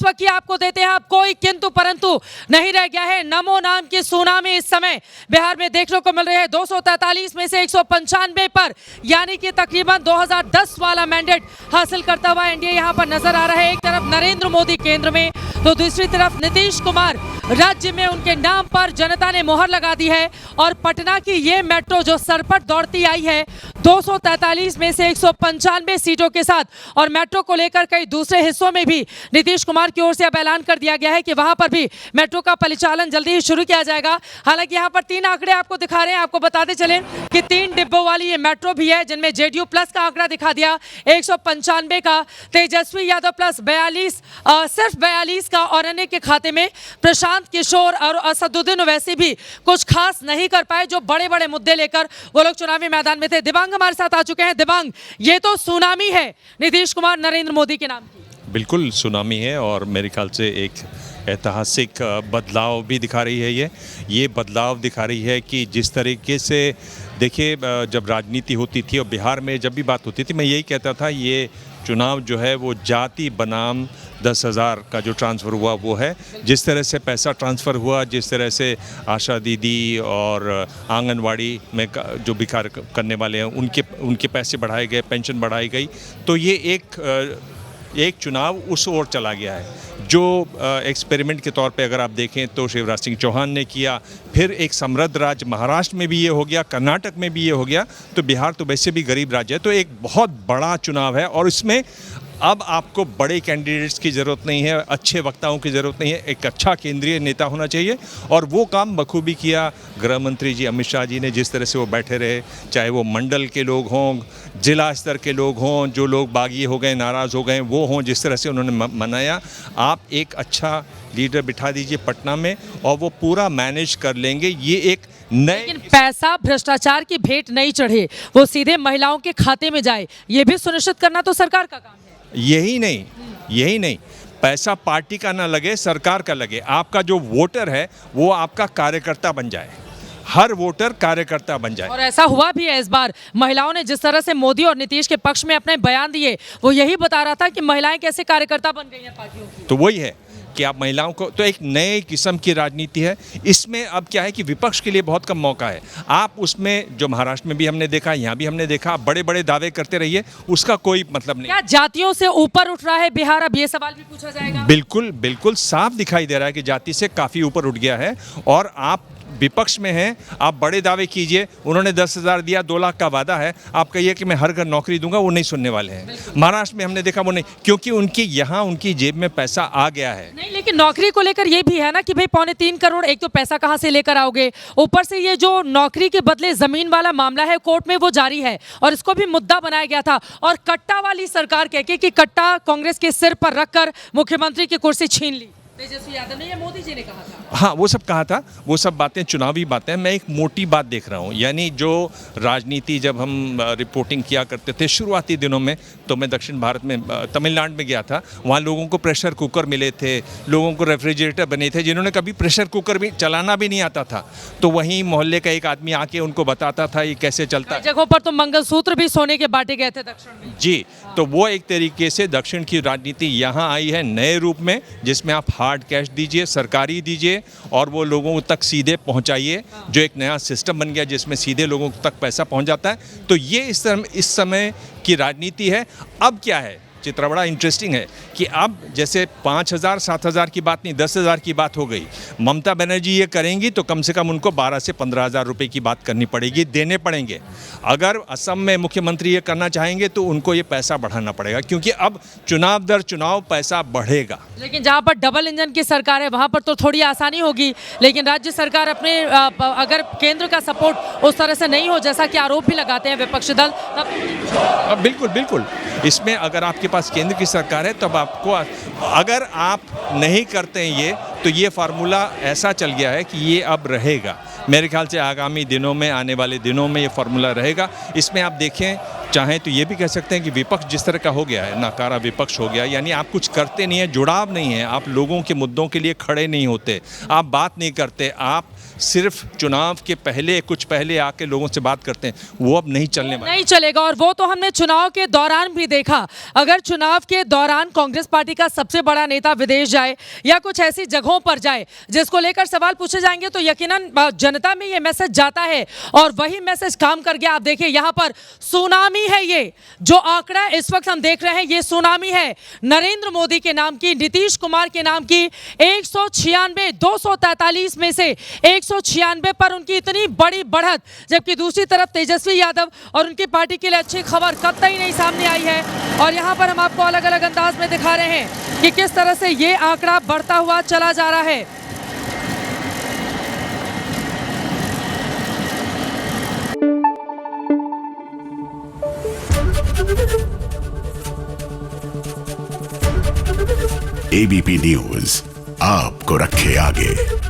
उस वक्त की आपको देते हैं। अब कोई किंतु परंतु नहीं रह गया है। नमो नाम की सुनामी इस समय बिहार में देखने को मिल रही है। 243 में से 195 पर, यानी कि तकरीबन 2010 वाला मैंडेट हासिल करता हुआ एनडीए यहां पर नजर आ रहा है। एक तरफ नरेंद्र मोदी केंद्र में, तो दूसरी तरफ नीतीश कुमार राज्य में उनके नाम पर जनता ने मोहर लगा दी है। और पटना की ये मेट्रो जो सरपट दौड़ती आई है 243 में से 195 सीटों के साथ, और मेट्रो को लेकर कई दूसरे हिस्सों में भी नीतीश कुमार की ओर से अब ऐलान कर दिया गया है कि वहां पर भी मेट्रो का परिचालन जल्दी ही शुरू किया जाएगा। हालांकि यहां पर 3 आंकड़े आपको दिखा रहे हैं। आपको बताते चलें कि 3 डिब्बों वाली ये मेट्रो भी है, जिनमें जेडीयू प्लस का आंकड़ा दिखा दिया 195 का, तेजस्वी यादव प्लस 42, सिर्फ 42 का, और अन्य के खाते में प्रशांत किशोर और असदुद्दीन ओवैसी भी कुछ खास नहीं कर पाए, जो बड़े बड़े मुद्दे लेकर वो लोग चुनावी मैदान में थे। दिबांग हमारे साथ आ चुके हैं। दिबांग, ये तो सुनामी है नीतीश कुमार नरेंद्र मोदी के नाम की। बिल्कुल सुनामी है, और मेरे ख्याल से एक ऐतिहासिक बदलाव भी दिखा रही है। ये बदलाव दिखा रही है कि जिस तरीके से देखिए, जब राजनीति होती थी और बिहार में जब भी बात होती थी, मैं यही कहता था ये चुनाव जो है वो जाति बनाम 10,000 का जो ट्रांसफ़र हुआ वो है। जिस तरह से पैसा ट्रांसफ़र हुआ, जिस तरह से आशा दीदी और आंगनवाड़ी में जो भी कार्य करने वाले हैं उनके पैसे बढ़ाए गए, पेंशन बढ़ाई गई, तो ये एक चुनाव उस ओर चला गया है। जो एक्सपेरिमेंट के तौर पे अगर आप देखें तो शिवराज सिंह चौहान ने किया, फिर एक समृद्ध राज्य महाराष्ट्र में भी ये हो गया, कर्नाटक में भी ये हो गया, तो बिहार तो वैसे भी गरीब राज्य है। तो एक बहुत बड़ा चुनाव है, और इसमें अब आपको बड़े कैंडिडेट्स की ज़रूरत नहीं है, अच्छे वक्ताओं की ज़रूरत नहीं है, एक अच्छा केंद्रीय नेता होना चाहिए। और वो काम बखूबी किया गृह मंत्री जी अमित शाह जी ने, जिस तरह से वो बैठे रहे, चाहे वो मंडल के लोग हों, जिला स्तर के लोग हों, जो लोग बागी हो गए, नाराज़ हो गए वो हों, जिस तरह से उन्होंने मनाया। आप एक अच्छा लीडर बिठा दीजिए पटना में और वो पूरा मैनेज कर लेंगे। ये एक नए, लेकिन पैसा भ्रष्टाचार की भेंट नहीं चढ़े, वो सीधे महिलाओं के खाते में जाए, ये भी सुनिश्चित करना तो सरकार का काम है। यही नहीं, पैसा पार्टी का ना लगे, सरकार का लगे। आपका जो वोटर है वो आपका कार्यकर्ता बन जाए, हर वोटर कार्यकर्ता बन जाए। और ऐसा हुआ भी है इस बार। महिलाओं ने जिस तरह से मोदी और नीतीश के पक्ष में अपने बयान दिए, वो यही बता रहा था कि महिलाएं कैसे कार्यकर्ता बन गई हैं पार्टियों की। तो वही है कि आप महिलाओं को, तो एक नए किस्म की राजनीति है इसमें। अब क्या है कि विपक्ष के लिए बहुत कम मौका है। आप उसमें जो महाराष्ट्र में भी हमने देखा, यहाँ भी हमने देखा, बड़े बड़े दावे करते रहिए, उसका कोई मतलब नहीं। क्या जातियों से ऊपर उठ रहा है बिहार? अब ये सवाल भी पूछा जाएगा। बिल्कुल साफ दिखाई दे रहा है कि जाति से काफ़ी ऊपर उठ गया है। और आप विपक्ष में हैं, आप बड़े दावे कीजिए। उन्होंने 10,000 दिया, 2 लाख का वादा है, आप कहिए कि मैं हर घर नौकरी दूंगा, वो नहीं सुनने वाले हैं। महाराष्ट्र में हमने देखा वो नहीं, क्योंकि उनकी जेब में पैसा आ गया है। नहीं, लेकिन नौकरी को लेकर ये भी है ना कि भाई 3.25 करोड़, एक तो पैसा कहाँ से लेकर आओगे, ऊपर से ये जो नौकरी के बदले जमीन वाला मामला है कोर्ट में वो जारी है, और इसको भी मुद्दा बनाया गया था। और कट्टा वाली सरकार कह के कि कट्टा कांग्रेस के सिर पर रखकर मुख्यमंत्री की कुर्सी छीन ली तेजस्वी यादव ने, ये मोदी जी ने कहा था। हाँ, वो सब कहा था, वो सब बातें चुनावी बातें। मैं एक मोटी बात देख रहा हूँ, यानी जो राजनीति जब हम रिपोर्टिंग किया करते थे शुरुआती दिनों में, तो मैं दक्षिण भारत में तमिलनाडु में गया था। वहाँ लोगों को प्रेशर कुकर मिले थे, लोगों को रेफ्रिजरेटर बने थे, जिन्होंने कभी प्रेशर कुकर भी चलाना भी नहीं आता था। तो वहीं मोहल्ले का एक आदमी आके उनको बताता था ये कैसे चलता है। जगहों पर तो मंगलसूत्र भी सोने के बांटे गए थे दक्षिण में। जी, तो वो एक तरीके से दक्षिण की राजनीति यहाँ आई है नए रूप में, जिसमें आप हार्ड कैश दीजिए, सरकारी दीजिए, और वो लोगों तक सीधे पहुंचाइए। जो एक नया सिस्टम बन गया जिसमें सीधे लोगों तक पैसा पहुंच जाता है। तो ये इस समय की राजनीति है। अब क्या है, चित्र बड़ा इंटरेस्टिंग है कि अब जैसे 5,000 7,000 की बात नहीं, 10,000 की बात हो गई। ममता बनर्जी ये करेंगी तो कम से कम उनको 12 से 15,000 रुपये की बात करनी पड़ेगी, देने पड़ेंगे। अगर असम में मुख्यमंत्री ये करना चाहेंगे तो उनको ये पैसा बढ़ाना पड़ेगा, क्योंकि अब चुनाव दर चुनाव पैसा बढ़ेगा। लेकिन जहाँ पर डबल इंजन की सरकार है वहाँ पर तो थोड़ी आसानी होगी, लेकिन राज्य सरकार अपने अगर केंद्र का सपोर्ट उस तरह से नहीं हो, जैसा कि आरोप भी लगाते हैं विपक्षी दल, तब बिल्कुल इसमें अगर आपके पास केंद्र की सरकार है तब आपको, अगर आप नहीं करते हैं ये, तो ये फार्मूला ऐसा चल गया है कि ये अब रहेगा। मेरे ख्याल से आगामी दिनों में, आने वाले दिनों में ये फार्मूला रहेगा। इसमें आप देखें, चाहें तो ये भी कह सकते हैं कि विपक्ष जिस तरह का हो गया है, नाकारा विपक्ष हो गया, यानी आप कुछ करते नहीं हैं, जुड़ाव नहीं है, आप लोगों के मुद्दों के लिए खड़े नहीं होते, आप बात नहीं करते, आप सिर्फ चुनाव के पहले, कुछ पहले आके लोगों से बात करते हैं, वो अब नहीं चलने वाला। नहीं चलेगा। और वो तो हमने चुनाव के दौरान भी देखा। अगर चुनाव के दौरान कांग्रेस पार्टी का सबसे बड़ा नेता विदेश जाए या कुछ ऐसी जगहों पर जाए जिसको लेकर सवाल पूछे जाएंगे, तो यकीनन जनता में ये मैसेज जाता है और वही मैसेज काम कर गया। आप देखिए यहाँ पर सुनामी है, ये जो आंकड़ा इस वक्त हम देख रहे हैं ये सुनामी है। नरेंद्र मोदी के नाम की, नीतीश कुमार के नाम की 196, 243 में से 196 पर उनकी इतनी बड़ी बढ़त, जबकि दूसरी तरफ तेजस्वी यादव और उनकी पार्टी के लिए अच्छी खबर कतई नहीं सामने आई है। और यहाँ पर हम आपको अलग अलग अंदाज में दिखा रहे हैं कि किस तरह से ये आंकड़ा बढ़ता हुआ चला जा रहा है। एबीपी न्यूज आपको रखे आगे।